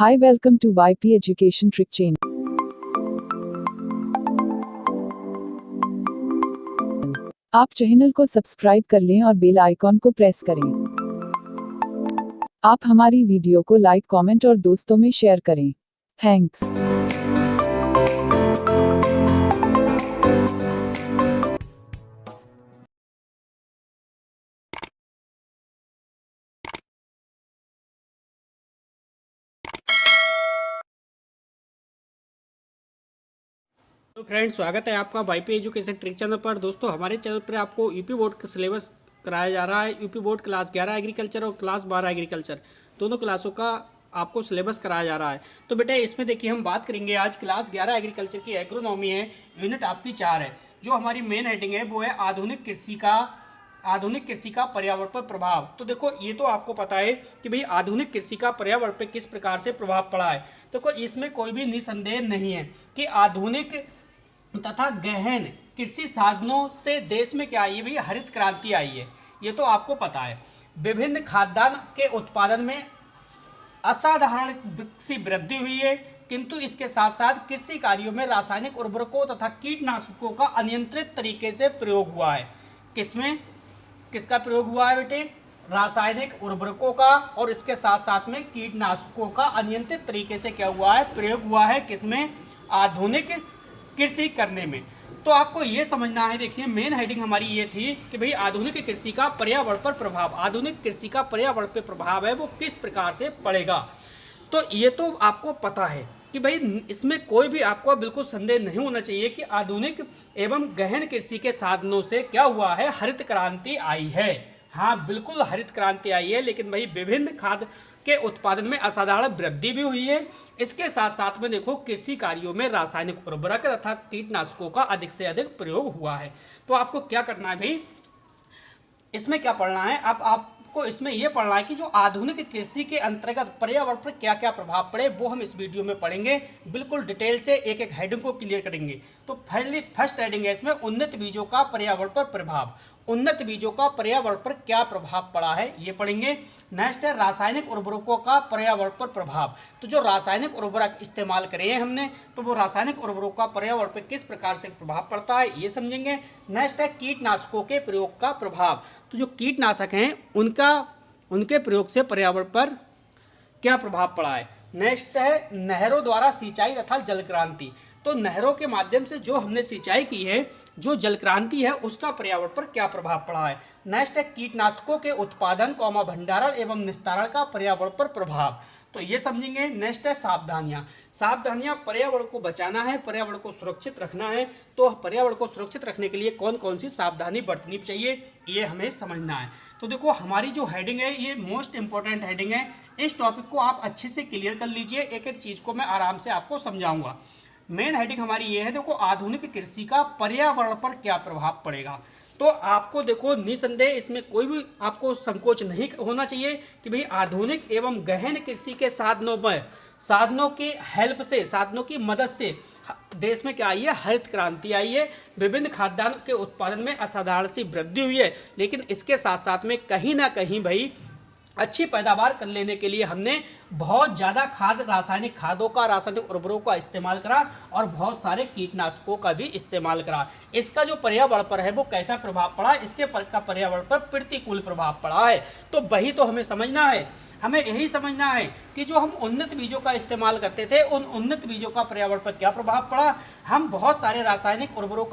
Hi, welcome to YP Education Trick Channel. आप channel को subscribe कर लें और बेल आइकॉन को प्रेस करें। आप हमारी वीडियो को लाइक, कमेंट और दोस्तों में शेयर करें। थैंक्स। तो फ्रेंड्स, स्वागत है आपका वाईपी एजुकेशन ट्रिक चैनल पर। दोस्तों, हमारे चैनल पर आपको यूपी बोर्ड का सिलेबस कराया जा रहा है। यूपी बोर्ड क्लास 11 एग्रीकल्चर और क्लास 12 एग्रीकल्चर दोनों क्लासों का आपको सिलेबस कराया जा रहा है। तो बेटा, इसमें देखिए हम बात करेंगे आज क्लास 11 एग्रीकल्चर की एग्रोनॉमी है, यूनिट आपकी 4 है। जो हमारी मेन हेडिंग है वो है आधुनिक कृषि का पर्यावरण पर प्रभाव। तो देखो, ये तो आपको पता है कि भाई आधुनिक कृषि का पर्यावरण पर किस प्रकार से प्रभाव पड़ा है। देखो, इसमें कोई भी निसंदेह नहीं है कि आधुनिक तथा गहन कृषि साधनों से देश में क्या आई है भाई, हरित क्रांति आई है। ये तो आपको पता है। विभिन्न खाद्यान्न के उत्पादन में असाधारण सी वृद्धि हुई है, किंतु इसके साथ साथ कृषि कार्यों में रासायनिक उर्वरकों तथा कीटनाशकों का अनियंत्रित तरीके से प्रयोग हुआ है। किसका प्रयोग हुआ है बेटे? रासायनिक उर्वरकों का, और इसके साथ साथ में कीटनाशकों का अनियंत्रित तरीके से क्या हुआ है? प्रयोग हुआ है। किसमें? आधुनिक कृषि करने में। तो आपको ये समझना है, देखिए मेन हेडिंग हमारी ये थी कि भाई आधुनिक कृषि का पर्यावरण पर प्रभाव, आधुनिक कृषि का पर्यावरण पर प्रभाव है वो किस प्रकार से पड़ेगा। तो ये तो आपको पता है कि भाई इसमें कोई भी आपको बिल्कुल संदेह नहीं होना चाहिए कि आधुनिक एवं गहन कृषि के साधनों से क्या हुआ है? हरित क्रांति आई है। हाँ, बिल्कुल हरित क्रांति आई है, लेकिन भाई विभिन्न खाद्य के उत्पादन में असाधारण वृद्धि भी हुई है। इसके साथ साथ में देखो, कृषि कार्यों में रासायनिक उर्वरक तथा कीटनाशकों का अधिक से अधिक प्रयोग हुआ है। तो आपको क्या करना है भाई, इसमें क्या पढ़ना है? अब आपको इसमें यह पढ़ना है कि जो आधुनिक कृषि के अंतर्गत पर्यावरण पर क्या क्या प्रभाव पड़े, वो हम इस वीडियो में पढ़ेंगे। बिल्कुल डिटेल से एक एक हेडिंग को क्लियर करेंगे। तो फर्स्ट हेडिंग है इसमें, उन्नत बीजों का पर्यावरण पर प्रभाव। उन्नत बीजों का पर्यावरण पर क्या प्रभाव पड़ा है, ये पढ़ेंगे। नेक्स्ट है रासायनिक उर्वरकों का पर्यावरण पर प्रभाव। तो जो रासायनिक उर्वरक इस्तेमाल करे हैं हमने, तो वो रासायनिक उर्वरकों का पर्यावरण पर किस प्रकार से प्रभाव पड़ता है, ये समझेंगे। नेक्स्ट है कीटनाशकों के प्रयोग का प्रभाव। तो जो कीटनाशक हैं उनके प्रयोग से पर्यावरण पर क्या प्रभाव पड़ा है। नेक्स्ट है नहरों द्वारा सिंचाई तथा जल क्रांति। तो नहरों के माध्यम से जो हमने सिंचाई की है, जो जल क्रांति है, उसका पर्यावरण पर क्या प्रभाव पड़ा है। नेक्स्ट है कीटनाशकों के उत्पादन, भंडारण एवं निस्तारण का पर्यावरण पर प्रभाव। तो ये समझेंगे। नेक्स्ट है सावधानियां पर्यावरण को बचाना है, पर्यावरण को सुरक्षित रखना है। तो पर्यावरण को सुरक्षित रखने के लिए कौन कौन सी सावधानी बरतनी चाहिए, ये हमें समझना है। तो देखो, हमारी जो हेडिंग है ये मोस्ट इंपॉर्टेंट हेडिंग है। इस टॉपिक को आप अच्छे से क्लियर कर लीजिए। एक एक चीज को मैं आराम से आपको समझाऊंगा। मेन हेडिंग हमारी ये है, देखो आधुनिक कृषि का पर्यावरण पर क्या प्रभाव पड़ेगा। तो आपको देखो, निसंदेह इसमें कोई भी आपको संकोच नहीं होना चाहिए कि भाई आधुनिक एवं गहन कृषि के साधनों की हेल्प से, साधनों की मदद से देश में क्या आई है? हरित क्रांति आई है। विभिन्न खाद्यान्न के उत्पादन में असाधारण सी वृद्धि हुई है, लेकिन इसके साथ साथ में कहीं ना कहीं भाई अच्छी पैदावार कर लेने के लिए हमने बहुत ज़्यादा रासायनिक खादों का, रासायनिक उर्वरकों का इस्तेमाल करा और बहुत सारे कीटनाशकों का भी इस्तेमाल करा। इसका जो पर्यावरण पर है वो कैसा प्रभाव पड़ा, इसके का पर्यावरण पर प्रतिकूल प्रभाव पड़ा है। तो वही तो हमें समझना है। हमें यही समझना है कि जो हम उन्नत बीजों का इस्तेमाल करते थे, उन उन्नत बीजों का पर्यावरण पर क्या प्रभाव पड़ा। हम बहुत सारे रासायनिक उर्वरकों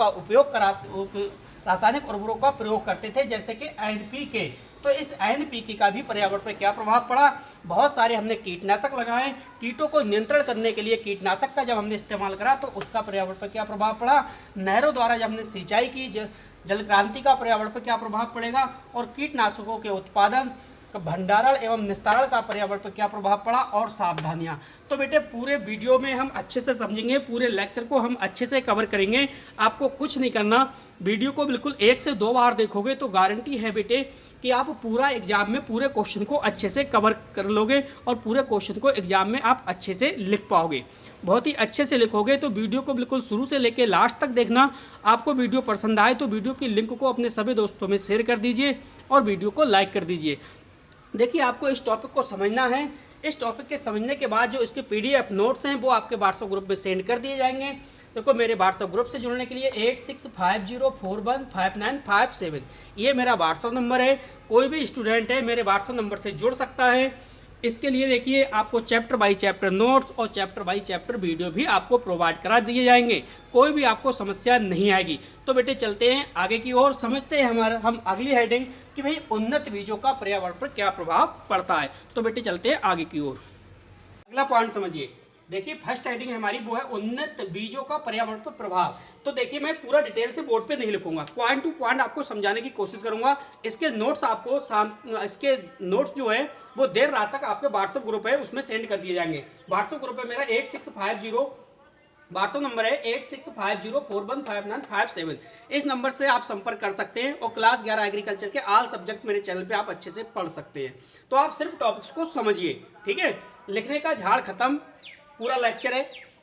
का प्रयोग करते थे, जैसे कि NPK। तो इस NPK का भी पर्यावरण पर क्या प्रभाव पड़ा। बहुत सारे हमने कीटनाशक लगाए, कीटों को नियंत्रण करने के लिए कीटनाशक का जब हमने इस्तेमाल करा तो उसका पर्यावरण पर क्या प्रभाव पड़ा। नहरों द्वारा जब हमने सिंचाई की, जल क्रांति का पर्यावरण पर क्या प्रभाव पड़ेगा। और कीटनाशकों के उत्पादन, भंडारण एवं निस्तारण का पर्यावरण पर क्या प्रभाव पड़ा। और सावधानियां। तो बेटे, पूरे वीडियो में हम अच्छे से समझेंगे, पूरे लेक्चर को हम अच्छे से कवर करेंगे। आपको कुछ नहीं करना, वीडियो को बिल्कुल 1 से 2 बार देखोगे तो गारंटी है बेटे कि आप पूरा एग्जाम में पूरे क्वेश्चन को अच्छे से कवर कर लोगे और पूरे क्वेश्चन को एग्जाम में आप अच्छे से लिख पाओगे। बहुत ही अच्छे से लिखोगे। तो वीडियो को बिल्कुल शुरू से लेकर लास्ट तक देखना। आपको वीडियो पसंद आए तो वीडियो की लिंक को अपने सभी दोस्तों में शेयर कर दीजिए और वीडियो को लाइक कर दीजिए। देखिए, आपको इस टॉपिक को समझना है इस टॉपिक के समझने के बाद जो इसके PDF नोट्स हैं वो आपके व्हाट्सएप ग्रुप में सेंड कर दिए जाएंगे। देखो मेरे व्हाट्सएप ग्रुप से जुड़ने के लिए 8650415957 ये मेरा व्हाट्सएप नंबर है। कोई भी स्टूडेंट है मेरे व्हाट्सएप नंबर से जुड़ सकता है। इसके लिए देखिए आपको चैप्टर बाय चैप्टर नोट्स और चैप्टर बाय चैप्टर वीडियो भी आपको प्रोवाइड करा दिए जाएंगे। कोई भी आपको समस्या नहीं आएगी। तो बेटे चलते हैं आगे की ओर, समझते हैं हम अगली हेडिंग कि भाई उन्नत बीजों का पर्यावरण पर क्या प्रभाव पड़ता है। तो बेटे चलते हैं आगे की ओर। अगला पॉइंट समझिए। देखिए फर्स्ट हेडिंग हमारी वो है उन्नत बीजों का पर्यावरण पर प्रभाव। तो देखिए मैं पूरा डिटेल से बोर्ड पे नहीं लिखूंगा, पॉइंट टू पॉइंट आपको समझाने की कोशिश करूंगा। इसके नोट्स आपको इसके नोट्स जो है वो देर रात तक आपके व्हाट्सएप ग्रुप है उसमें सेंड कर दिए जाएंगे। व्हाट्सएप ग्रुप है मेरा 8650 व्हाट्सएप नंबर है 8650415957। इस नंबर से आप संपर्क कर सकते हैं और क्लास 11 एग्रीकल्चर के ऑल सब्जेक्ट मेरे चैनल पे आप अच्छे से पढ़ सकते हैं। तो आप सिर्फ टॉपिक्स को समझिए, ठीक है। लिखने का झाड़ खत्म, पूरा लेक्चर है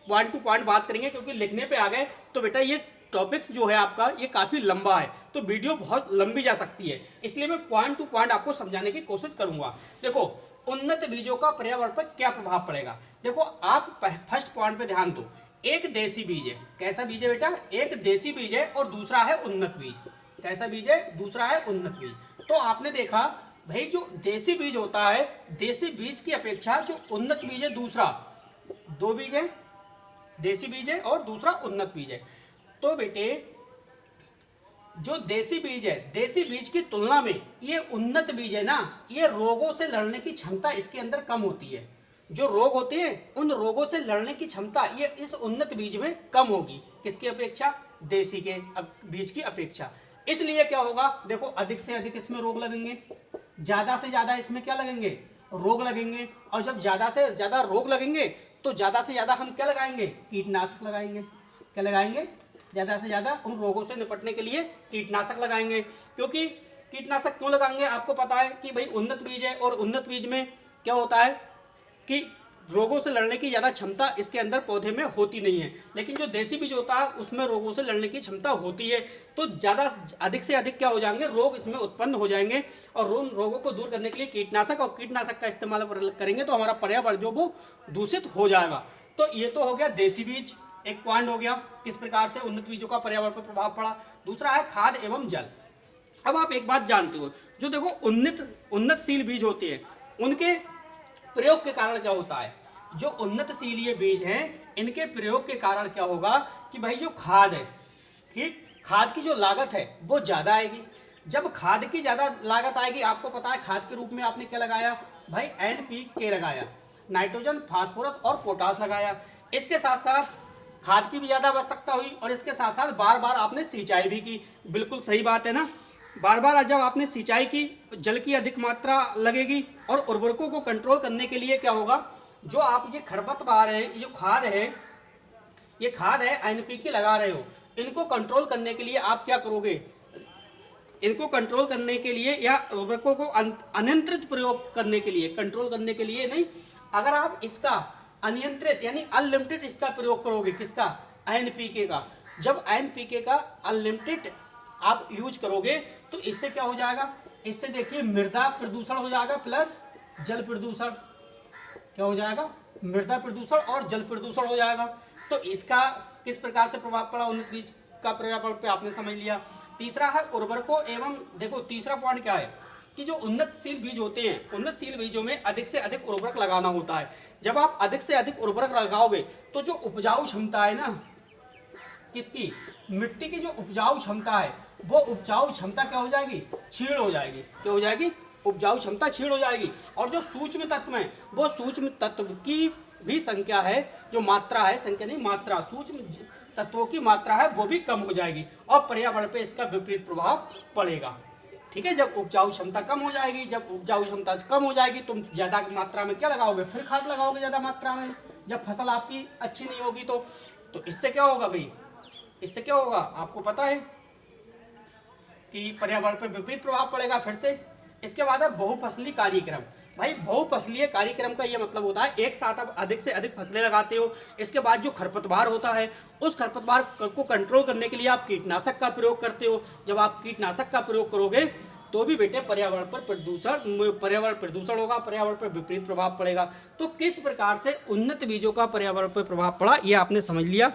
पॉइंट टू पॉइंट बात करेंगे, क्योंकि लिखने पे आ गए तो बेटा ये टॉपिक्स जो है आपका ये काफ़ी लंबा है तो वीडियो बहुत लंबी जा सकती है, इसलिए मैं पॉइंट टू पॉइंट आपको समझाने की कोशिश करूंगा। देखो उन्नत बीजों का पर्यावरण पर क्या प्रभाव पड़ेगा। देखो आप फर्स्ट पॉइंट पे ध्यान दो। एक देसी बीज है, कैसा बीज है बेटा, एक देसी बीज है और दूसरा है उन्नत बीज। कैसा बीज है, दूसरा है उन्नत बीज। तो आपने देखा भाई जो देसी बीज होता है, देसी बीज की अपेक्षा जो उन्नत बीज है दूसरा, दो बीज है, देसी बीज है और दूसरा उन्नत बीज है। तो बेटे जो देसी बीज है, देसी बीज की तुलना में ये उन्नत बीज है ना, ये रोगों से लड़ने की क्षमता इसके अंदर कम होती है। जो रोग होते हैं उन रोगों से लड़ने की क्षमता ये इस उन्नत बीज में कम होगी। किसकी अपेक्षा, देसी के बीज की अपेक्षा। इसलिए क्या होगा, देखो अधिक से अधिक इसमें रोग लगेंगे, ज्यादा से ज्यादा इसमें क्या लगेंगे, रोग लगेंगे। और जब ज्यादा से ज्यादा रोग लगेंगे तो ज्यादा से ज्यादा हम क्या लगाएंगे, कीटनाशक लगाएंगे। क्या लगाएंगे, ज्यादा से ज्यादा उन रोगों से निपटने के लिए कीटनाशक लगाएंगे। क्योंकि कीटनाशक क्यों लगाएंगे, आपको पता है कि भाई उन्नत बीज है और उन्नत बीज में क्या होता है कि रोगों से लड़ने की ज़्यादा क्षमता इसके अंदर पौधे में होती नहीं है। लेकिन जो देसी बीज होता है उसमें रोगों से लड़ने की क्षमता होती है। तो ज़्यादा अधिक से अधिक क्या हो जाएंगे, रोग इसमें उत्पन्न हो जाएंगे। और उन रोगों को दूर करने के लिए कीटनाशक और कीटनाशक का इस्तेमाल करेंगे तो हमारा पर्यावरण जो वो दूषित हो जाएगा। तो ये तो हो गया देसी बीज, एक पॉइंट हो गया किस प्रकार से उन्नत बीजों का पर्यावरण पर प्रभाव पड़ा। दूसरा है खाद एवं जल। अब आप एक बात जानते हो, जो देखो उन्नतशील बीज होते हैं उनके प्रयोग के कारण क्या होता है, जो उन्नतशीलीय बीज हैं इनके प्रयोग के कारण क्या होगा कि भाई जो खाद है, ठीक, खाद की जो लागत है वो ज्यादा आएगी। जब खाद की ज्यादा लागत आएगी, आपको पता है खाद के रूप में आपने क्या लगाया भाई, NPK लगाया, नाइट्रोजन फास्फोरस और पोटास लगाया। इसके साथ साथ खाद की भी ज्यादा आवश्यकता हुई और इसके साथ साथ बार बार आपने सिंचाई भी की। बिल्कुल सही बात है ना, बार बार जब आपने सिंचाई की जल की अधिक मात्रा लगेगी। और उर्वरकों को कंट्रोल करने के लिए क्या होगा, जो आप ये खरपतवार है, ये जो खाद है, ये खाद है NPK लगा रहे हो, इनको कंट्रोल करने के लिए आप क्या करोगे, इनको कंट्रोल करने के लिए या उर्वरकों को अनियंत्रित प्रयोग करने के लिए, कंट्रोल करने के लिए नहीं, अगर आप इसका अनियंत्रित यानी अनलिमिटेड इसका प्रयोग करोगे, किसका, NPK का, जब NPK का अनलिमिटेड आप यूज करोगे तो इससे क्या हो जाएगा, इससे देखिए मृदा प्रदूषण हो जाएगा प्लस जल प्रदूषण। क्या हो जाएगा, मृदा प्रदूषण और जल प्रदूषण हो जाएगा। तो इसका किस प्रकार से प्रभाव पड़ा उन्नत बीज का पर्यावरण पे आपने समझ लिया। तीसरा है उर्वरकों एवं, देखो तीसरा पॉइंट क्या है कि जो उन्नतशील बीज होते हैं, उन्नतशील बीजों में अधिक से अधिक उर्वरक लगाना होता है। जब आप अधिक से अधिक उर्वरक लगाओगे तो जो उपजाऊ क्षमता है ना, किसकी, मिट्टी की जो उपजाऊ क्षमता है वो उपजाऊ क्षमता क्या हो जाएगी, क्षीण हो जाएगी। क्या हो जाएगी, उपजाऊ क्षमता क्षीण हो जाएगी। और जो सूक्ष्म तत्व है वो सूक्ष्म तत्व की भी संख्या है, जो मात्रा है, संख्या नहीं मात्रा, सूक्ष्म तत्वों की मात्रा है वो भी कम हो जाएगी और पर्यावरण पे इसका विपरीत प्रभाव पड़ेगा। ठीक है, जब उपजाऊ क्षमता कम हो जाएगी, जब उपजाऊ क्षमता कम हो जाएगी तुम ज्यादा मात्रा में क्या लगाओगे, फिर खाद लगाओगे ज्यादा मात्रा में, जब फसल आपकी अच्छी नहीं होगी तो इससे क्या होगा भाई, इससे क्या होगा आपको पता है कि पर्यावरण पर विपरीत प्रभाव पड़ेगा फिर से। इसके बाद है बहुफसली कार्यक्रम। भाई बहुफसलीय कार्यक्रम का ये मतलब होता है एक साथ आप अधिक से अधिक फसलें लगाते हो। इसके बाद जो खरपतवार होता है उस खरपतवार को कंट्रोल करने के लिए आप कीटनाशक का प्रयोग करते हो। जब आप कीटनाशक का प्रयोग करोगे तो भी बेटे पर्यावरण प्रदूषण होगा, पर्यावरण पर विपरीत प्रभाव पड़ेगा। तो किस प्रकार से उन्नत बीजों का पर्यावरण पर प्रभाव पड़ा, ये आपने समझ लिया।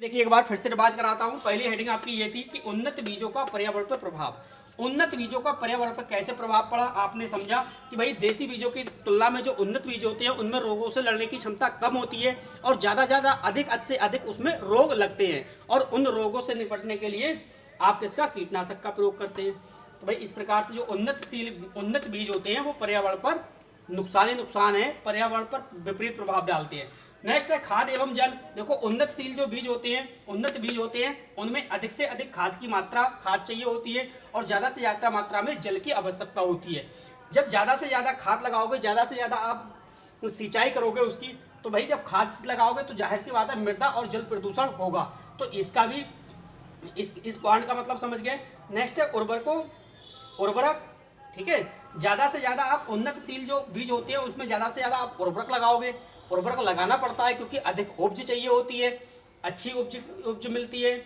देखिए एक बार फिर से रिवाइज कराता हूँ। पहली हेडिंग आपकी ये थी कि उन्नत बीजों का पर्यावरण पर प्रभाव। उन्नत बीजों का पर्यावरण पर कैसे प्रभाव पड़ा, आपने समझा कि भाई देसी बीजों की तुलना में जो उन्नत बीज होते हैं उनमें रोगों से लड़ने की क्षमता कम होती है और ज़्यादा अधिक से अधिक उसमें रोग लगते हैं, और उन रोगों से निपटने के लिए आप किसका, कीटनाशक का प्रयोग करते हैं। तो भाई इस प्रकार से जो उन्नत बीज होते हैं वो पर्यावरण पर नुकसान है, पर्यावरण पर विपरीत प्रभाव डालते हैं। नेक्स्ट है खाद एवं जल। देखो उन्नतशील जो बीज होते हैं, उन्नत बीज होते हैं, उनमें अधिक से अधिक खाद चाहिए होती है और ज़्यादा से ज़्यादा मात्रा में जल की आवश्यकता होती है। जब ज़्यादा से ज़्यादा खाद लगाओगे, ज़्यादा से ज़्यादा आप सिंचाई करोगे उसकी, तो भाई जब खाद लगाओगे तो जाहिर सी बात है मृदा और जल प्रदूषण होगा। तो इसका भी इस पॉइंट का मतलब समझ गए। नेक्स्ट है उर्वरक, ठीक है। ज़्यादा से ज़्यादा आप उन्नतशील जो बीज होते हैं उसमें ज़्यादा से ज़्यादा आप उर्वरक लगाओगे। उर्वरक लगाना पड़ता है क्योंकि अधिक उपज चाहिए होती है, अच्छी उपज मिलती है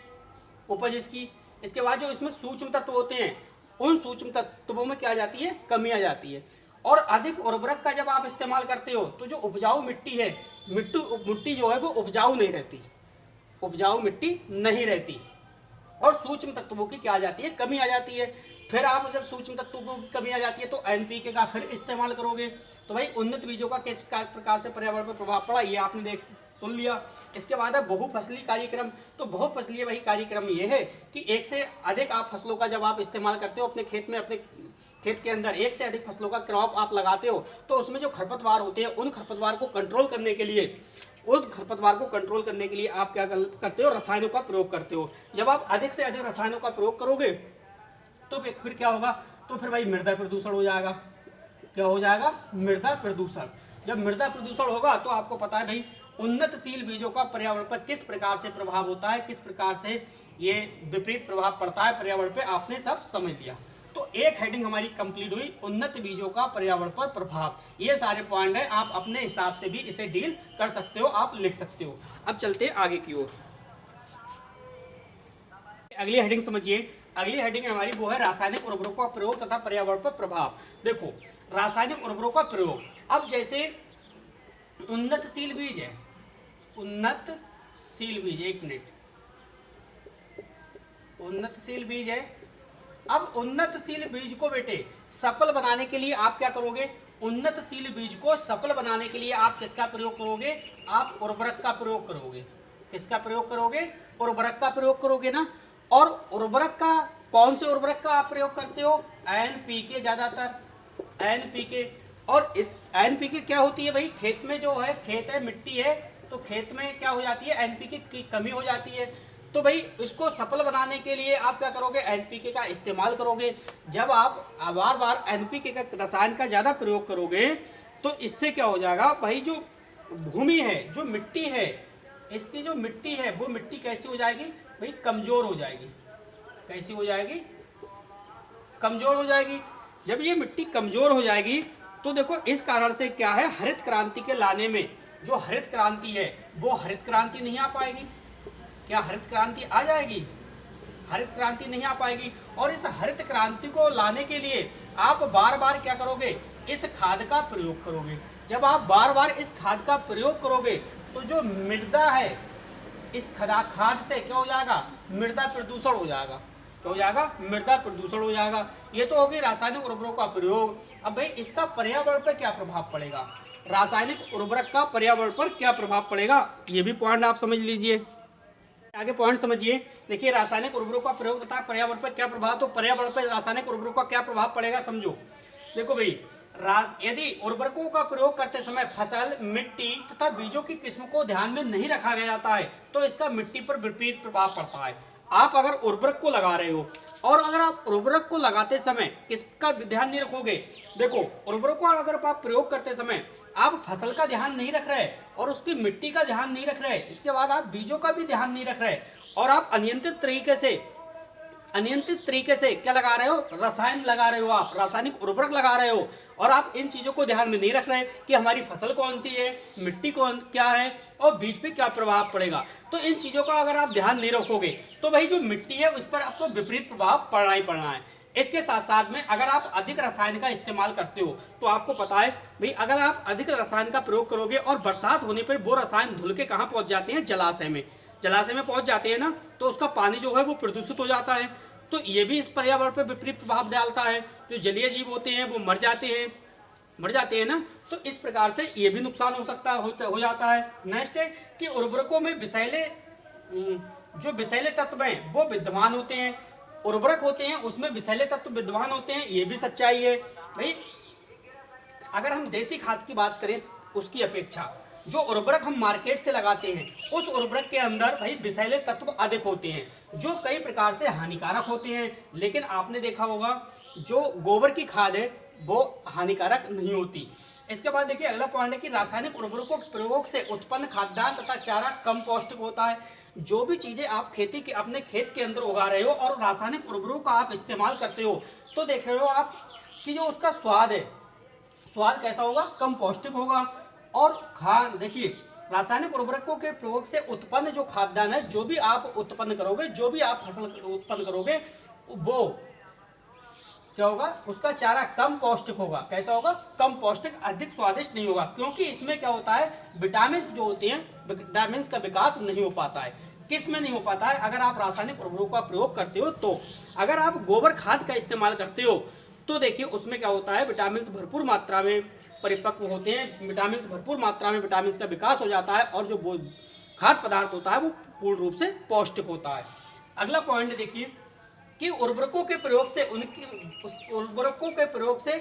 उपज इसकी। इसके बाद जो इसमें सूक्ष्म तत्व होते हैं, उन सूक्ष्म तत्वों में क्या आ जाती है, कमी आ जाती है। और अधिक उर्वरक का जब आप इस्तेमाल करते हो तो जो उपजाऊ मिट्टी है, मिट्टी जो है वो उपजाऊ मिट्टी नहीं रहती और सूक्ष्म तत्वों की क्या आ जाती है, कमी आ जाती है। फिर आप जब सूक्ष्म तत्वों की कमी आ जाती है तो एनपीके का फिर इस्तेमाल करोगे। तो भाई उन्नत बीजों का किस प्रकार से पर्यावरण पर प्रभाव पड़ा, ये आपने सुन लिया। इसके बाद है बहुफसली कार्यक्रम। तो बहुफसलीय वही कार्यक्रम ये है कि एक से अधिक आप फसलों का जब आप इस्तेमाल करते हो अपने खेत में, अपने खेत के अंदर एक से अधिक फसलों का क्रॉप आप लगाते हो, तो उसमें जो खरपतवार होते हैं उन खरपतवार को कंट्रोल करने के लिए आप क्या करते हो, रसायनों का प्रयोग करते हो। जब आप अधिक से अधिक रसायनों का प्रयोग करोगे तो फिर क्या होगा, तो फिर भाई मृदा प्रदूषण हो जाएगा। क्या हो जाएगा, मृदा प्रदूषण। जब मृदा प्रदूषण होगा तो आपको पता है भाई उन्नतशील बीजों का पर्यावरण पर किस प्रकार से प्रभाव होता है, किस प्रकार से ये विपरीत प्रभाव पड़ता है पर्यावरण पे, आपने सब समझ लिया। तो एक हेडिंग हमारी कंप्लीट हुई, उन्नत बीजों का पर्यावरण पर प्रभाव। ये सारे पॉइंट है, आप अपने हिसाब से भी इसे डील कर सकते हो, आप लिख सकते हो। अब चलते हैं आगे की ओर। अगली हेडिंग समझिए। अगली हेडिंग हमारी वो है रासायनिक उर्वरकों का प्रयोग तथा पर्यावरण पर प्रभाव। देखो रासायनिक उर्वरकों का प्रयोग, अब जैसे उन्नतशील बीज है, एक मिनट, उन्नतशील बीज है। अब उन्नतशील बीज को बेटे सफल बनाने के लिए आप क्या करोगे, उन्नतशील बीज को सफल बनाने के लिए आप किसका प्रयोग करोगे, आप उर्वरक का प्रयोग करोगे। किसका प्रयोग करोगे, उर्वरक का प्रयोग करोगे ना। और उर्वरक का, कौन से उर्वरक का आप प्रयोग करते हो, एनपीके, ज्यादातर एनपीके। और इस एनपीके क्या होती है भाई, खेत में जो है, खेत है, मिट्टी है, तो खेत में क्या हो जाती है, एनपीके की कमी हो जाती है। तो भाई इसको सफल बनाने के लिए आप क्या करोगे, एनपीके का इस्तेमाल करोगे। जब आप बार बार एनपीके का, रसायन का ज्यादा प्रयोग करोगे तो इससे क्या हो जाएगा भाई, जो भूमि है, जो मिट्टी है, इसकी जो मिट्टी है वो मिट्टी कैसी हो जाएगी भाई, कमजोर हो जाएगी। कैसी हो जाएगी, कमजोर हो जाएगी। जब ये मिट्टी कमजोर हो जाएगी तो देखो इस कारण से क्या है, हरित क्रांति के लाने में, जो हरित क्रांति है वो हरित क्रांति नहीं आ पाएगी। क्या हरित क्रांति आ जाएगी, हरित क्रांति नहीं आ पाएगी। और इस हरित क्रांति को लाने के लिए आप बार बार क्या करोगे, इस खाद का प्रयोग करोगे। जब आप बार बार इस खाद का प्रयोग करोगे तो जो मृदा है, इस खाद से क्या हो जाएगा, मृदा प्रदूषण हो जाएगा। क्या हो जाएगा, मृदा प्रदूषण हो जाएगा। ये तो होगी रासायनिक उर्वरकों का प्रयोग। अब भाई इसका पर्यावरण पर क्या प्रभाव पड़ेगा, रासायनिक उर्वरक का पर्यावरण पर क्या प्रभाव पड़ेगा, ये भी पॉइंट आप समझ लीजिए। आगे पॉइंट समझिए। देखिए रासायनिक उर्वरकों का प्रयोग तथा पर्यावरण पर क्या प्रभाव, तो पर्यावरण पर रासायनिक उर्वरकों का क्या प्रभाव पड़ेगा समझो। देखो भाई, यदि उर्वरकों का प्रयोग करते समय फसल, मिट्टी तथा बीजों की किस्म को ध्यान में नहीं रखा गया जाता है तो इसका मिट्टी पर विपरीत प्रभाव पड़ता है। आप अगर उर्वरक को लगा रहे हो और अगर आप उर्वरक को लगाते समय किसका ध्यान नहीं रखोगे, देखो उर्वरकों का अगर आप प्रयोग करते समय आप फसल का ध्यान नहीं रख रहे और उसकी मिट्टी का ध्यान नहीं रख रहे, इसके बाद आप बीजों का भी ध्यान नहीं रख रहे और आप अनियंत्रित तरीके से क्या लगा रहे हो, रसायन लगा रहे हो, आप रासायनिक उर्वरक लगा रहे हो और आप इन चीजों को ध्यान में नहीं रख रहे कि हमारी फसल कौन सी है, मिट्टी क्या है और बीज पे क्या प्रभाव पड़ेगा। तो इन चीजों का अगर आप ध्यान नहीं रखोगे तो भाई जो मिट्टी है उस पर आपको विपरीत प्रभाव पड़ना ही पड़ना है। इसके साथ साथ में अगर आप अधिक रसायन का इस्तेमाल करते हो तो आपको पता है भाई, अगर आप अधिक रसायन का प्रयोग करोगे और बरसात होने पर वो रसायन धुल के कहाँ पहुंच जाते हैं, जलाशय में, जलाशय में पहुंच जाते हैं ना, तो उसका पानी जो है वो प्रदूषित हो जाता है। तो ये भी इस पर्यावरण पर विपरीत प्रभाव डालता है, जो जलीय जीव होते हैं वो मर जाते हैं ना। तो इस प्रकार से ये भी नुकसान हो सकता है, हो जाता है। नेक्स्ट है कि उर्वरकों में जो विषैले तत्व हैं वो विद्यमान होते हैं, उर्वरक होते हैं उसमें विषैले तत्व विद्यमान होते हैं, ये भी सच्चाई है भाई। अगर हम देसी खाद की बात करें उसकी अपेक्षा जो उर्वरक हम मार्केट से लगाते हैं उस उर्वरक के अंदर भाई विषैले तत्व अधिक होते हैं, जो कई प्रकार से हानिकारक होते हैं। लेकिन आपने देखा होगा जो गोबर की खाद है वो हानिकारक नहीं होती। इसके बाद देखिए अगला पॉइंट है कि रासायनिक उर्वरकों के प्रयोग से उत्पन्न खाद्यान्न तथा चारा कम पौष्टिक होता है। जो भी चीजें आप खेती के अपने खेत के अंदर उगा रहे हो और रासायनिक उर्वरकों का आप इस्तेमाल करते हो तो देख रहे हो आप कि जो उसका स्वाद है, स्वाद कैसा होगा, कम पौष्टिक होगा। और देखिए रासायनिक उर्वरकों के प्रयोग से उत्पन्न जो खाद्यान्न है, जो भी आप उत्पन्न करोगे, जो भी आप फसल उत्पन्न करोगे, वो क्या होगा, उसका चारा कम पौष्टिक होगा। कैसा होगा, कम पौष्टिक, अधिक स्वादिष्ट नहीं होगा, क्योंकि इसमें क्या होता है, विटामिन जो होते हैं, विटामिन का विकास नहीं हो पाता है। किस में नहीं हो पाता है, अगर आप रासायनिक उर्वरकों का प्रयोग करते हो तो। अगर आप गोबर खाद का इस्तेमाल करते हो तो देखिए उसमें क्या होता है, विटामिन भरपूर मात्रा में परिपक्व होते हैं, विटामिन भरपूर मात्रा में विटामिन का विकास हो जाता है और जो खाद्य पदार्थ होता है वो पूर्ण रूप से पौष्टिक होता है। अगला पॉइंट देखिए कि उर्वरकों के प्रयोग से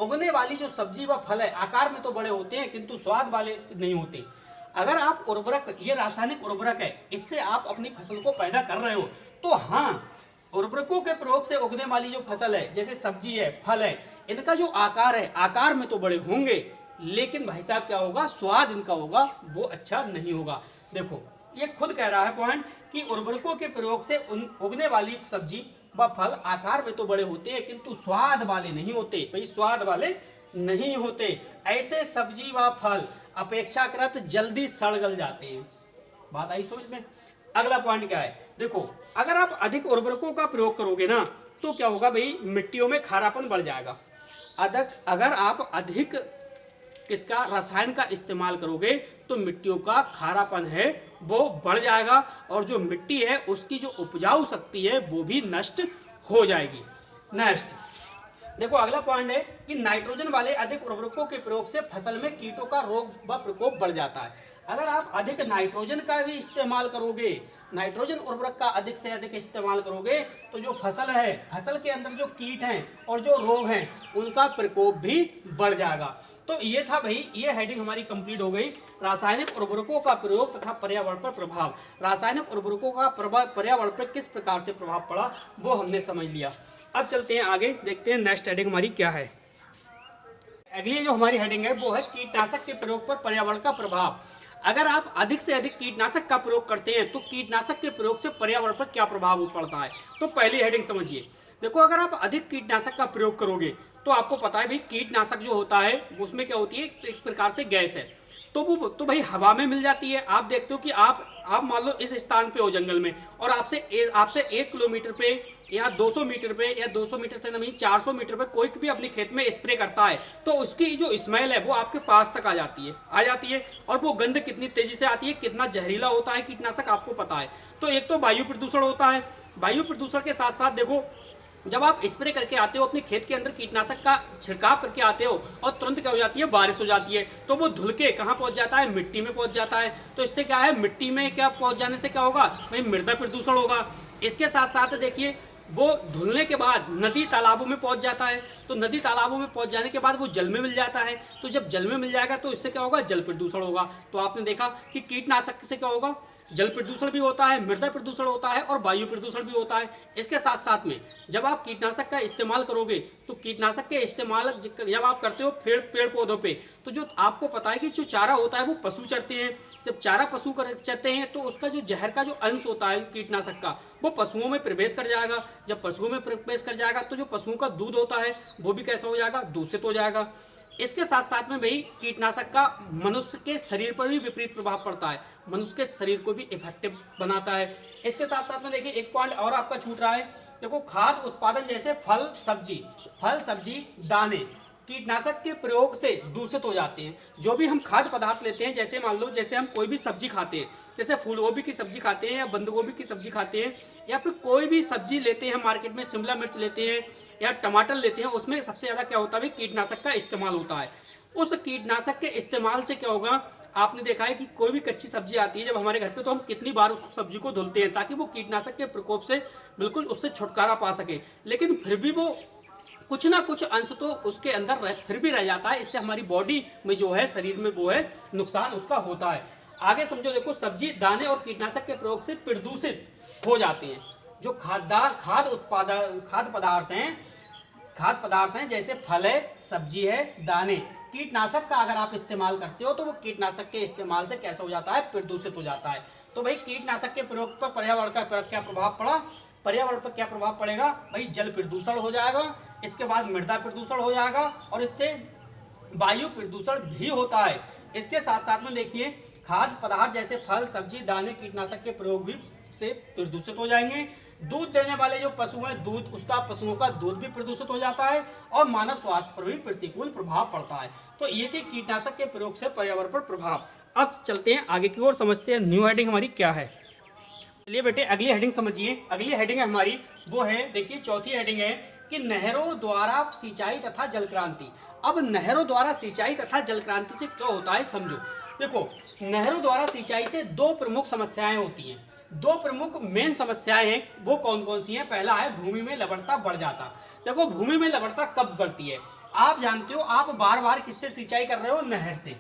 उगने वाली जो सब्जी व फल है आकार में तो बड़े होते हैं किंतु स्वाद वाले नहीं होते। अगर आप उर्वरक, ये रासायनिक उर्वरक है, इससे आप अपनी फसल को पैदा कर रहे हो तो हाँ, उर्वरकों के प्रयोग से उगने वाली जो फसल है, जैसे सब्जी है, फल है, इनका जो आकार है, आकार में तो बड़े होंगे, लेकिन भाई साहब क्या होगा, स्वाद इनका होगा वो अच्छा नहीं होगा। देखो ये खुद कह रहा है पॉइंट कि उर्वरकों के प्रयोग से उगने वाली सब्जी व फल आकार में तो बड़े होते हैं किंतु स्वाद वाले नहीं होते। भाई स्वाद वाले नहीं होते, ऐसे सब्जी व फल अपेक्षाकृत जल्दी सड़ गल जाते हैं। बात आई समझ में। अगला पॉइंट क्या है, देखो अगर आप अधिक उर्वरकों का प्रयोग करोगे ना तो क्या होगा भाई, मिट्टियों में खारापन बढ़ जाएगा। अगर आप अधिक किसका, रसायन का इस्तेमाल करोगे तो मिट्टियों का खारापन है वो बढ़ जाएगा और जो मिट्टी है उसकी जो उपजाऊ शक्ति है वो भी नष्ट हो जाएगी। नेक्स्ट देखो अगला पॉइंट है कि नाइट्रोजन वाले अधिक उर्वरकों के प्रयोग से फसल में कीटों का रोग व प्रकोप बढ़ जाता है। अगर आप अधिक नाइट्रोजन का भी इस्तेमाल करोगे, नाइट्रोजन उर्वरक का अधिक से अधिक इस्तेमाल करोगे तो जो फसल है, फसल के अंदर जो कीट हैं और जो रोग हैं उनका प्रकोप भी बढ़ जाएगा। तो ये था भाई, ये हेडिंग हमारी कंप्लीट हो गई, रासायनिक उर्वरकों का प्रयोग तथा पर्यावरण पर प्रभाव। रासायनिक उर्वरकों का पर्यावरण पर किस प्रकार से प्रभाव पड़ा वो हमने समझ लिया। अब चलते हैं आगे, देखते हैं नेक्स्ट हेडिंग हमारी क्या है। अगली जो हमारी हेडिंग है वो है कीटनाशक के प्रयोग पर पर्यावरण का प्रभाव। अगर आप अधिक से अधिक कीटनाशक का प्रयोग करते हैं तो कीटनाशक के प्रयोग से पर्यावरण पर क्या प्रभाव पड़ता है। तो पहली हेडिंग समझिए। देखो अगर आप अधिक कीटनाशक का प्रयोग करोगे तो आपको पता है भाई, कीटनाशक जो होता है उसमें क्या होती है, एक प्रकार से गैस है, तो वो तो भाई हवा में मिल जाती है। आप देखते हो कि आप मान लो इस स्थान पे हो जंगल में और आपसे 1 किलोमीटर पे या 200 मीटर पे या 200 मीटर से नहीं 400 मीटर पे कोई भी अपने खेत में स्प्रे करता है तो उसकी जो स्मेल है वो आपके पास तक आ जाती है और वो गंध कितनी तेजी से आती है, कितना जहरीला होता है कीटनाशक आपको पता है। तो एक तो वायु प्रदूषण होता है, वायु प्रदूषण के साथ साथ देखो जब आप स्प्रे करके आते हो अपने खेत के अंदर, कीटनाशक का छिड़काव करके आते हो और तुरंत क्या हो जाती है, बारिश हो जाती है, तो वो धुल के कहाँ पहुंच जाता है, मिट्टी में पहुंच जाता है। तो इससे क्या है, मिट्टी में क्या पहुंच जाने से क्या होगा भाई, मृदा प्रदूषण होगा। इसके साथ साथ देखिए वो धुलने के बाद नदी तालाबों में पहुंच जाता है, तो नदी तालाबों में पहुंच जाने के बाद वो जल में मिल जाता है, तो जब जल में मिल जाएगा तो इससे क्या होगा, जल प्रदूषण होगा। तो आपने देखा कि कीटनाशक से क्या होगा, जल प्रदूषण भी होता है, मृदा प्रदूषण होता है और वायु प्रदूषण भी होता है। इसके साथ साथ में जब आप कीटनाशक का इस्तेमाल करोगे तो कीटनाशक के इस्तेमाल जब आप करते हो पेड़ पौधों पे, तो जो आपको पता है कि जो चारा होता है वो पशु चरते हैं। जब चारा पशु चरते हैं तो उसका जो जहर का जो अंश होता है कीटनाशक का, वो पशुओं में प्रवेश कर जाएगा। जब पशुओं में प्रवेश कर जाएगा तो जो पशुओं का दूध होता है वो भी कैसा हो जाएगा, दूषित हो जाएगा। इसके साथ साथ में भाई कीटनाशक का मनुष्य के शरीर पर भी विपरीत प्रभाव पड़ता है, मनुष्य के शरीर को भी इफेक्टिव बनाता है। इसके साथ साथ में देखिए एक पॉइंट और आपका छूट रहा है, देखो खाद्य उत्पादन जैसे फल सब्जी दाने कीटनाशक के प्रयोग से दूषित हो जाते हैं। जो भी हम खाद्य पदार्थ लेते हैं, जैसे मान लो जैसे हम कोई भी सब्जी खाते हैं, जैसे फूल गोभी की सब्जी खाते हैं या बंद गोभी की सब्जी खाते हैं, या फिर कोई भी सब्जी लेते हैं मार्केट में, शिमला मिर्च लेते हैं या टमाटर लेते हैं, उसमें सबसे ज़्यादा क्या होता है, कीटनाशक का इस्तेमाल होता है। उस कीटनाशक के इस्तेमाल से क्या होगा, आपने देखा है कि कोई भी कच्ची सब्जी आती है जब हमारे घर पे, तो हम कितनी बार उस सब्जी को धुलते हैं ताकि वो कीटनाशक के प्रकोप से बिल्कुल उससे छुटकारा पा सके, लेकिन फिर भी वो कुछ ना कुछ अंश तो उसके अंदर फिर भी रह जाता है। इससे हमारी बॉडी में जो है, शरीर में वो है नुकसान उसका होता है। आगे समझो, देखो सब्जी दाने और कीटनाशक के प्रयोग से प्रदूषित हो जाते हैं। जो खाद्य पदार्थ हैं जैसे फल है, सब्जी है, दाने, कीटनाशक का अगर आप इस्तेमाल करते हो तो वो कीटनाशक के इस्तेमाल से कैसा हो जाता है, प्रदूषित हो जाता है। तो भाई कीटनाशक के प्रयोग पर पर्यावरण का क्या प्रभाव पड़ा, पर्यावरण पर क्या प्रभाव पड़ेगा भाई, जल प्रदूषण हो जाएगा, इसके बाद मृदा प्रदूषण हो जाएगा और इससे वायु प्रदूषण भी होता है। इसके साथ साथ में देखिए खाद्य पदार्थ जैसे फल सब्जी दाने कीटनाशक के प्रयोग भी से प्रदूषित हो जाएंगे। दूध देने वाले जो पशु हैं, पशुओं का दूध भी प्रदूषित हो जाता है और मानव स्वास्थ्य पर भी प्रतिकूल प्रभाव पड़ता है। तो ये थी कीटनाशक के प्रयोग से पर्यावरण पर प्रभाव। अब चलते हैं आगे की ओर, समझते हैं न्यू हेडिंग हमारी क्या है। चलिए बेटे अगली हेडिंग समझिए। अगली हेडिंग हमारी वो है, देखिए चौथी हेडिंग है कि नहरों द्वारा सिंचाई तथा जल क्रांति। अब नहरों द्वारा सिंचाई तथा जल क्रांति से क्या होता है समझो। देखो नहरों द्वारा सिंचाई से दो प्रमुख समस्याएं होती हैं, दो प्रमुख मेन समस्याएं हैं। वो कौन कौन सी हैं, पहला है भूमि में लवणता बढ़ जाता। देखो भूमि में लवणता कब बढ़ती है, आप जानते हो, आप बार बार किससे सिंचाई कर रहे हो, नहर से।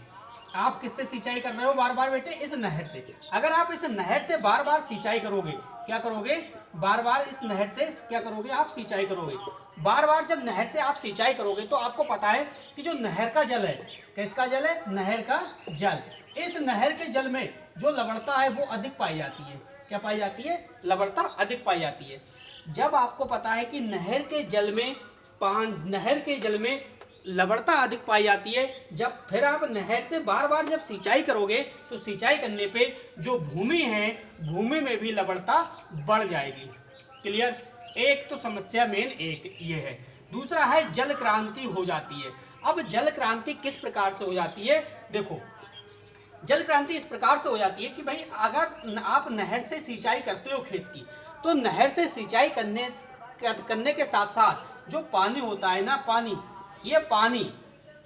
आप किससे सिंचाई कर रहे हो बार बार बेटे, इस नहर से। अगर आप इस नहर से बार बार सिंचाई करोगे, क्या करोगे, बार बार इस नहर से क्या करोगे, आप सिंचाई करोगे। बार बार जब नहर से आप सिंचाई करोगे तो आपको पता है कि जो नहर का जल है, किसका जल है, नहर का जल, इस नहर के जल में जो लवणता है वो अधिक पाई जाती है। क्या पाई जाती है, लवणता अधिक पाई जाती है। जब आपको पता है कि नहर के जल में लवणता अधिक पाई जाती है, जब फिर आप नहर से बार बार जब सिंचाई करोगे तो सिंचाई करने पे जो भूमि है, भूमि में भी लवणता बढ़ जाएगी। क्लियर, एक तो समस्या मेन एक ये है। दूसरा है जल क्रांति हो जाती है। अब जल क्रांति किस प्रकार से हो जाती है, देखो जल क्रांति इस प्रकार से हो जाती है कि भाई अगर आप नहर से सिंचाई करते हो खेत की, तो नहर से सिंचाई करने के साथ साथ जो पानी होता है ना, पानी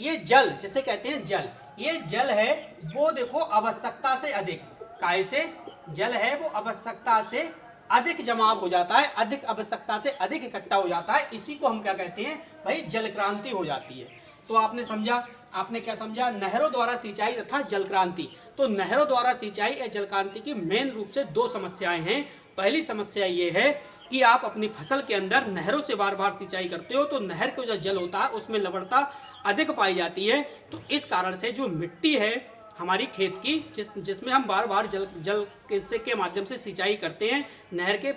ये जल जिसे कहते हैं जल, ये जल है वो देखो आवश्यकता से अधिक, कैसे जल है वो आवश्यकता से अधिक जमाव हो जाता है, अधिक आवश्यकता से अधिक इकट्ठा हो जाता है। इसी को हम क्या कहते हैं भाई, जल क्रांति हो जाती है। तो आपने समझा, आपने क्या समझा, नहरों द्वारा सिंचाई तथा जल क्रांति। तो नहरों द्वारा सिंचाई या जल क्रांति की मेन रूप से दो समस्याएं हैं। पहली समस्या ये है कि आप अपनी फसल के अंदर नहरों से बार बार सिंचाई करते हो तो नहर का जो जल होता है उसमें लवणता अधिक पाई जाती है। तो इस कारण से जो मिट्टी है हमारी खेत की, जिसमें हम बार बार जल के माध्यम से सिंचाई करते हैं, नहर के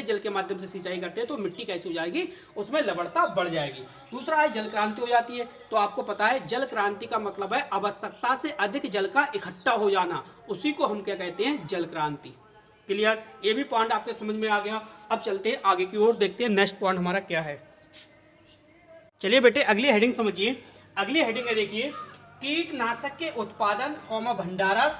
जल के माध्यम से सिंचाई करते हैं, तो मिट्टी कैसी हो जाएगी, उसमें लवणता बढ़ जाएगी। दूसरा है जल क्रांति हो जाती है। तो आपको पता है जल क्रांति का मतलब है आवश्यकता से अधिक जल का इकट्ठा हो जाना, उसी को हम क्या कहते हैं, जल क्रांति। क्लियर, ये भी पॉइंट आपके समझ में आ गया। अब चलते हैं आगे की ओर, देखते हैं नेक्स्ट पॉइंट हमारा क्या है। चलिए बेटे अगली हेडिंग समझिए। अगली हेडिंग है, देखिए कीटनाशक के उत्पादन भंडारण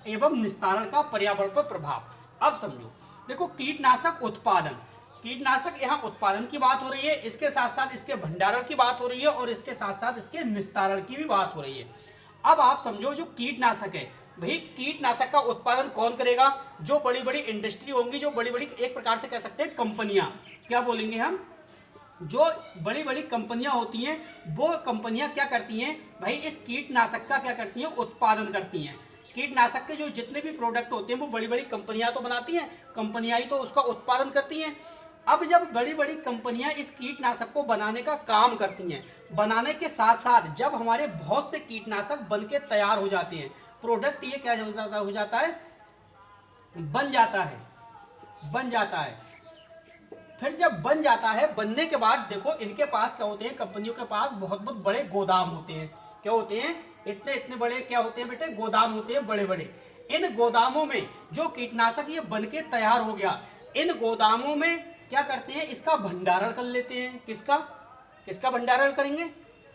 एवं निस्तारण का पर्यावरण पर प्रभाव। अब समझो, देखो कीटनाशक उत्पादन, कीटनाशक यहाँ उत्पादन की बात हो रही है, इसके साथ साथ इसके भंडारण की बात हो रही है और इसके साथ साथ इसके निस्तारण की भी बात हो रही है। अब आप समझो जो कीटनाशक है, भाई कीटनाशक का उत्पादन कौन करेगा, जो बड़ी बड़ी इंडस्ट्री होंगी, जो बड़ी बड़ी एक प्रकार से कह सकते हैं कंपनियां, क्या बोलेंगे हम, जो बड़ी बड़ी कंपनियां होती हैं, वो कंपनियां क्या करती हैं भाई, इस कीटनाशक का क्या करती हैं, उत्पादन करती हैं। कीटनाशक के जो जितने भी प्रोडक्ट होते हैं वो बड़ी बड़ी कंपनियां तो बनाती हैं, कंपनियां ही तो उसका उत्पादन करती हैं। अब जब बड़ी बड़ी कंपनियां इस कीटनाशक को बनाने का काम करती हैं, बनाने के साथ साथ जब हमारे बहुत से कीटनाशक बनके तैयार हो जाते हैं, प्रोडक्ट ये क्या हो जाता है, बन जाता है, फिर जब बन जाता है, बनने के बाद देखो इनके पास क्या होते हैं, कंपनियों के पास बहुत बहुत बड़े गोदाम होते हैं। क्या होते हैं, इतने इतने बड़े क्या होते हैं बेटे, गोदाम होते हैं बड़े बड़े। इन गोदामों में जो कीटनाशक ये बन के तैयार हो गया, इन गोदामों में क्या करते हैं, इसका भंडारण कर लेते हैं। किसका किसका भंडारण करेंगे,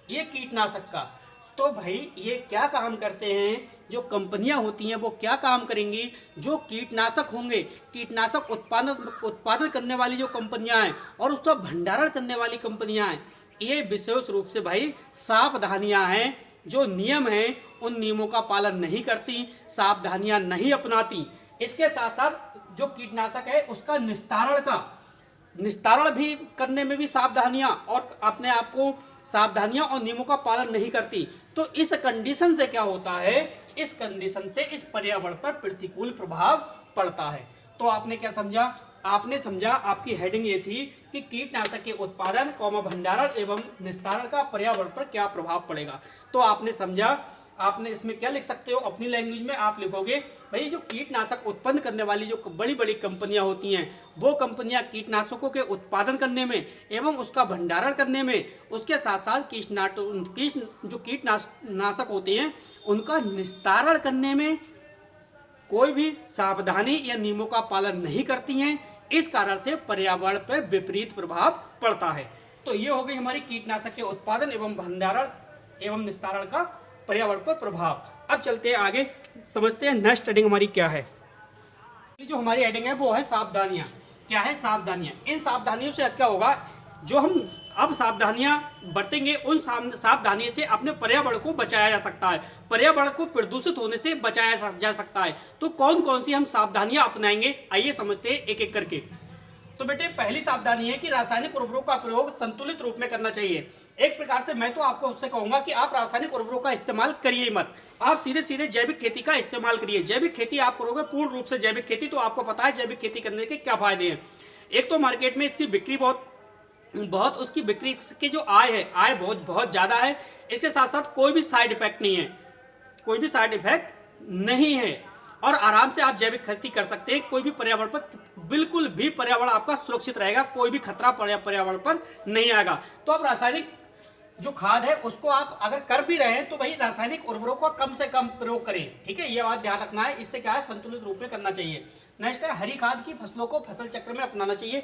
ये कीटनाशक का। तो भाई ये क्या काम करते हैं, जो कंपनियां होती हैं वो क्या काम करेंगी, जो कीटनाशक होंगे, कीटनाशक उत्पादन करने वाली जो कंपनियां हैं और उसका भंडारण करने वाली कंपनियां हैं, ये विशेष रूप से भाई सावधानियां हैं, जो नियम हैं उन नियमों का पालन नहीं करती, सावधानियां नहीं अपनाती। इसके साथ साथ जो कीटनाशक है उसका निस्तारण भी करने में भी सावधानियां और अपने आप को सावधानियां और नियमों का पालन नहीं करती। तो इस कंडीशन से क्या होता है, इस कंडीशन से इस पर्यावरण पर प्रतिकूल प्रभाव पड़ता है। तो आपने क्या समझा, आपने समझा, आपकी हेडिंग ये थी कि कीटनाशक के उत्पादन, भंडारण एवं निस्तारण का पर्यावरण पर क्या प्रभाव पड़ेगा। तो आपने समझा, आपने इसमें क्या लिख सकते हो, अपनी लैंग्वेज में आप लिखोगे भाई जो कीटनाशक उत्पन्न करने वाली जो बड़ी बड़ी कंपनियां होती हैं, वो कंपनियां कीटनाशकों के उत्पादन करने में एवं उसका भंडारण करने में, उसके साथ साथ जो कीटनाशक होते हैं उनका निस्तारण करने में कोई भी सावधानी या नियमों का पालन नहीं करती हैं। इस कारण से पर्यावरण पर विपरीत प्रभाव पड़ता है। तो ये हो गई हमारी कीटनाशक के उत्पादन एवं भंडारण एवं निस्तारण का पर्यावरण पर प्रभाव। अब चलते हैं आगे, समझते हैं नेक्स्ट हेडिंग हमारी क्या है। जो हमारी हेडिंग है वो है सावधानियां। क्या है, सावधानियां। इन सावधानियों से क्या होगा, जो हम अब सावधानियां बरतेंगे उन सावधानियों से अपने पर्यावरण को बचाया जा सकता है, पर्यावरण को प्रदूषित होने से बचाया जा सकता है। तो कौन कौन सी हम सावधानियां अपनाएंगे, आइए समझते हैं एक एक करके। तो बेटे पहली सावधानी है कि रासायनिक उर्वरकों का प्रयोग संतुलित रूप में करना चाहिए। एक प्रकार से मैं तो आपको उससे कहूंगा कि आप रासायनिक उर्वरकों का इस्तेमाल करिए मत, आप सीधे सीधे जैविक खेती का इस्तेमाल करिए। जैविक खेती आप करोगे पूर्ण रूप से जैविक खेती, तो आपको पता है जैविक खेती करने के क्या फायदे हैं। एक तो मार्केट में इसकी बिक्री बहुत उसकी बिक्री की जो आय है, आय बहुत ज्यादा है। इसके साथ साथ कोई भी साइड इफेक्ट नहीं है, कोई भी साइड इफेक्ट नहीं है, और आराम से आप जैविक खेती कर सकते हैं। कोई भी पर्यावरण पर, बिल्कुल भी पर्यावरण आपका सुरक्षित रहेगा, कोई भी खतरा पर्यावरण पर नहीं आएगा। तो आप रासायनिक जो खाद है उसको आप अगर कर भी रहे हैं तो भाई रासायनिक उर्वरकों का कम से कम प्रयोग करें, ठीक है, ये बात ध्यान रखना है। इससे क्या है, संतुलित रूप में करना चाहिए। नेक्स्ट है हरी खाद की फसलों को फसल चक्र में अपनाना चाहिए।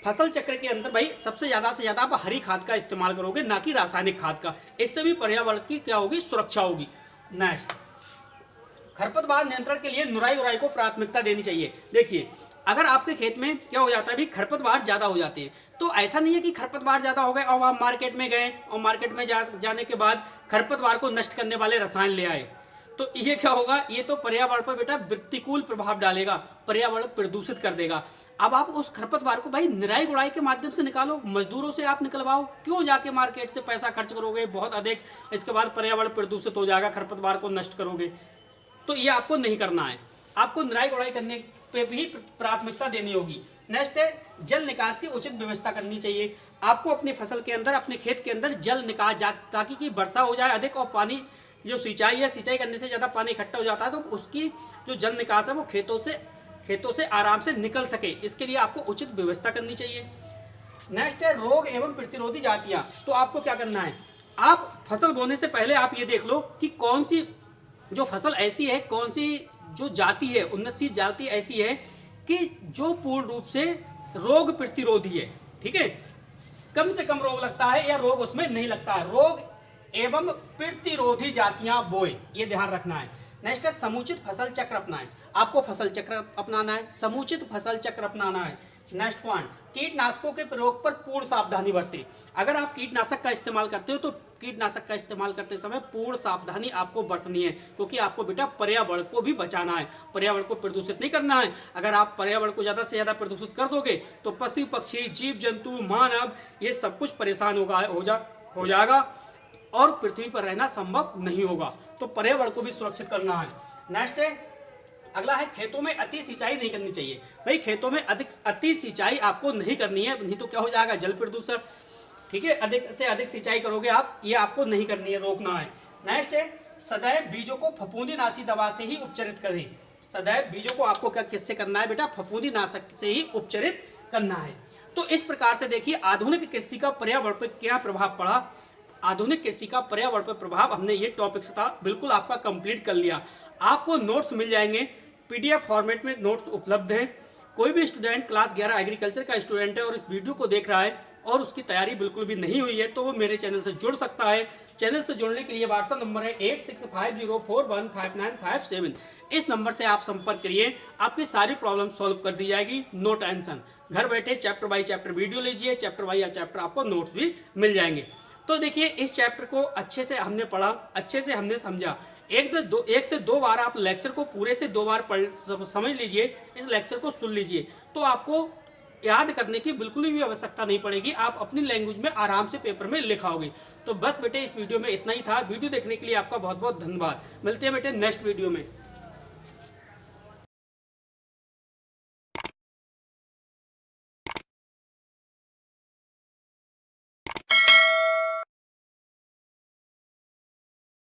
फसल चक्र के अंदर भाई सबसे ज्यादा से ज्यादा आप हरी खाद का इस्तेमाल करोगे, ना कि रासायनिक खाद का। इससे भी पर्यावरण की क्या होगी, सुरक्षा होगी। नेक्स्ट, खरपतवार नियंत्रण के लिए नुराई उराई को प्राथमिकता देनी चाहिए। देखिए अगर आपके खेत में क्या हो जाता है भी, खरपतवार ज्यादा हो जाते हैं, तो ऐसा नहीं है कि खरपतवार ज्यादा हो गए और आप मार्केट में गए और मार्केट में जाने के बाद खरपतवार को नष्ट करने वाले रसायन ले आए, तो ये क्या होगा, ये तो पर्यावरण पर बेटा प्रतिकूल प्रभाव डालेगा, पर्यावरण प्रदूषित कर देगा। अब आप उस खरपतवार को भाई निराई गुड़ाई के माध्यम से निकालो, मजदूरों से आप निकलवाओ, क्यों जाके मार्केट से पैसा खर्च करोगे बहुत अधिक, इसके बाद पर्यावरण प्रदूषित हो जाएगा, खरपतवार को नष्ट करोगे। तो ये आपको नहीं करना है, आपको निराई गुड़ाई करने पे भी प्राथमिकता देनी होगी। नेक्स्ट है जल निकास की उचित व्यवस्था करनी चाहिए। आपको अपनी फसल के अंदर, अपने खेत के अंदर जल निकास, ताकि कि वर्षा हो जाए अधिक और पानी जो सिंचाई है, सिंचाई करने से ज़्यादा पानी इकट्ठा हो जाता है, तो उसकी जो जल निकास है वो खेतों से आराम से निकल सके, इसके लिए आपको उचित व्यवस्था करनी चाहिए। नेक्स्ट है रोग एवं प्रतिरोधी जातियाँ। तो आपको क्या करना है, आप फसल बोने से पहले आप ये देख लो कि कौन सी जो फसल ऐसी है, कौन सी जो जाति है, उन्नत जाति ऐसी है कि जो पूर्ण रूप से रोग प्रतिरोधी है, ठीक है, कम से कम रोग लगता है या रोग उसमें नहीं लगता है, रोग एवं प्रतिरोधी जातियां बोए, ये ध्यान रखना है। नेक्स्ट है समुचित फसल चक्र अपनाएं। आपको फसल चक्र अपनाना है, समुचित फसल चक्र अपनाना है। नेक्स्ट पॉइंट, कीटनाशकों के प्रयोग पर पूर्ण सावधानी बरतें। अगर आप कीटनाशक का इस्तेमाल करते हो तो कीटनाशक का इस्तेमाल करते समय पूर्ण सावधानी आपको बरतनी है, क्योंकि आपको बेटा पर्यावरण को भी बचाना है, पर्यावरण को प्रदूषित नहीं करना है। अगर आप पर्यावरण को ज़्यादा से ज़्यादा प्रदूषित कर दोगे तो पशु पक्षी, जीव जंतु, मानव, ये सब कुछ परेशान हो जाएगा और पृथ्वी पर रहना संभव नहीं होगा। तो पर्यावरण को भी सुरक्षित करना है। नेक्स्ट है, अगला है खेतों में अति सिंचाई नहीं करनी चाहिए। भाई खेतों में अति सिंचाई आपको नहीं करनी है, नहीं तो क्या हो जाएगा, जल प्रदूषण, ठीक है, अधिक से अधिक सिंचाई करोगे आप, ये आपको नहीं करनी है, रोकना है। नेक्स्ट है सदैव बीजों को फफूंदीनाशी दवा से ही उपचारित करें। सदैव बीजों को आपको क्या किससे करना है बेटा, फफूंदीनाशक से ही उपचारित करना है। तो इस प्रकार से देखिए आधुनिक कृषि का पर्यावरण पर क्या प्रभाव पड़ा, आधुनिक कृषि का पर्यावरण पर प्रभाव, हमने ये टॉपिक्स था बिल्कुल आपका कंप्लीट कर लिया। आपको नोट्स मिल जाएंगे, पीडीएफ फॉर्मेट में नोट्स उपलब्ध हैं। कोई भी स्टूडेंट क्लास 11 एग्रीकल्चर का स्टूडेंट है और इस वीडियो को देख रहा है और उसकी तैयारी बिल्कुल भी नहीं हुई है तो वो मेरे चैनल से जुड़ सकता है। चैनल से जुड़ने के लिए व्हाट्सएप नंबर है 8650415957। इस नंबर से आप संपर्क करिए, आपकी सारी प्रॉब्लम सॉल्व कर दी जाएगी, नो टेंशन। घर बैठे चैप्टर बाई चैप्टर वीडियो लीजिए, चैप्टर बाई चैप्टर आपको नोट्स भी मिल जाएंगे। तो देखिए इस चैप्टर को अच्छे से हमने पढ़ा, अच्छे से हमने समझा। एक से दो बार आप लेक्चर को पूरे से 2 बार समझ लीजिए, इस लेक्चर को सुन लीजिए, तो आपको याद करने की बिल्कुल भी आवश्यकता नहीं पड़ेगी। आप अपनी लैंग्वेज में आराम से पेपर में लिखाओगे। तो बस बेटे इस वीडियो में इतना ही था। वीडियो देखने के लिए आपका बहुत बहुत धन्यवाद। मिलते हैं बेटे नेक्स्ट वीडियो में।